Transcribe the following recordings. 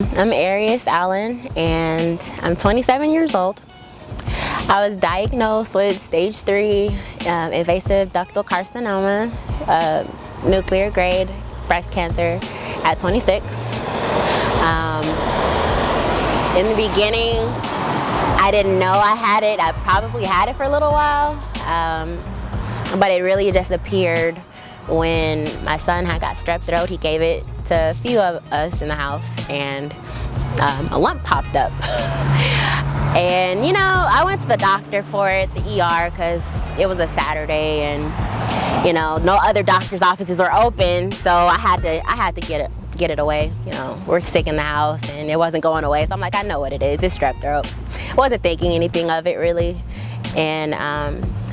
I'm Aries Allen, and I'm 27 years old. I was diagnosed with stage 3 invasive ductal carcinoma, nuclear grade breast cancer at 26. In the beginning, I didn't know I had it. I probably had it for a little while, but it really just appeared when my son had got strep throat. He gave it to a few of us in the house, and a lump popped up. And you know, I went to the doctor for it, the ER, because it was a Saturday, and you know, no other doctor's offices were open, so I had to get it away. You know, we're sick in the house, and it wasn't going away. So I'm like, I know what it is. It's strep throat. Wasn't thinking anything of it really, and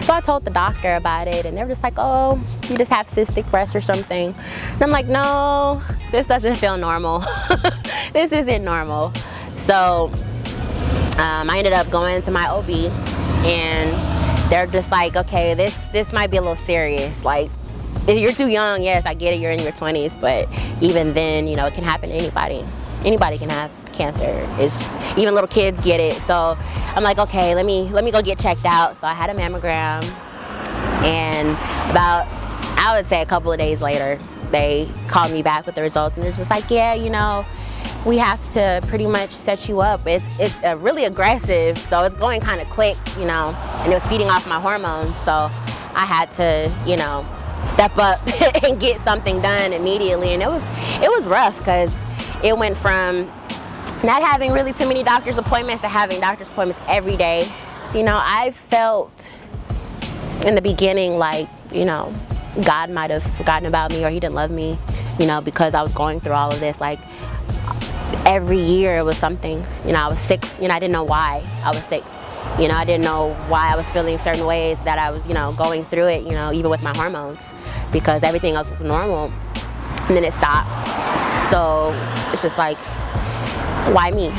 so I told the doctor about it, and they were just like, oh, you just have cystic breast or something. And I'm like, no, this doesn't feel normal. This isn't normal. So I ended up going to my OB, and they're just like, okay, this might be a little serious. Like, if you're too young, yes, I get it, you're in your 20s, but even then, you know, it can happen to anybody. Anybody can have cancer. Even little kids get it. So I'm like, okay, let me go get checked out. So I had a mammogram, and about, I would say a couple of days later, they called me back with the results, and they're just like, yeah, you know, we have to pretty much set you up. It's really aggressive, so it's going kind of quick, you know, and it was feeding off my hormones, so I had to, you know, step up and get something done immediately. And it was rough, because it went from not having really too many doctor's appointments to having doctor's appointments every day. You know, I felt in the beginning like, you know, God might have forgotten about me, or he didn't love me, you know, because I was going through all of this. Like, every year it was something. You know, I was sick, you know, I didn't know why I was sick. You know, I didn't know why I was feeling certain ways, that I was, you know, going through it, you know, even with my hormones, because everything else was normal, and then it stopped. So it's just like, why me?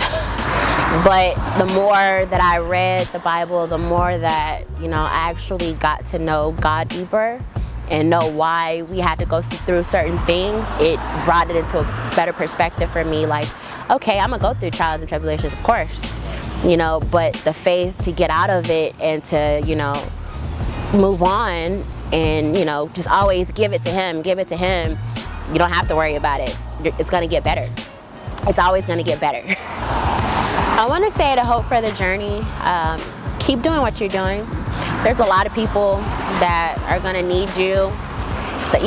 But the more that I read the Bible, the more that, you know, I actually got to know God deeper and know why we had to go through certain things. It brought it into a better perspective for me. Like, okay, I'm gonna go through trials and tribulations, of course, you know, but the faith to get out of it and to, you know, move on, and, you know, just always give it to him, give it to him. You don't have to worry about it. It's gonna get better. It's always gonna get better. I wanna say to hope for the journey, keep doing what you're doing. There's a lot of people that are gonna need you,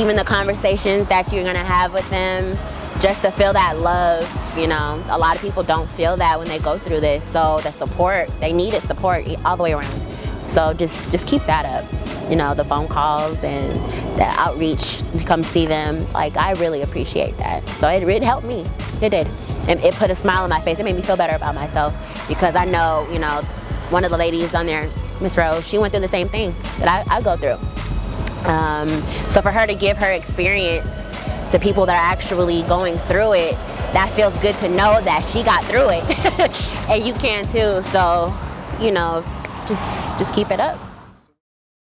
even the conversations that you're gonna have with them, just to feel that love. You know, a lot of people don't feel that when they go through this, so the support, they needed support all the way around. So just keep that up. You know, the phone calls and the outreach to come see them, like, I really appreciate that. So it helped me, it did. And it put a smile on my face. It made me feel better about myself, because I know, you know, one of the ladies on there, Miss Rose, she went through the same thing that I go through. So for her to give her experience to people that are actually going through it, that feels good to know that she got through it. And you can too. So, you know, just keep it up.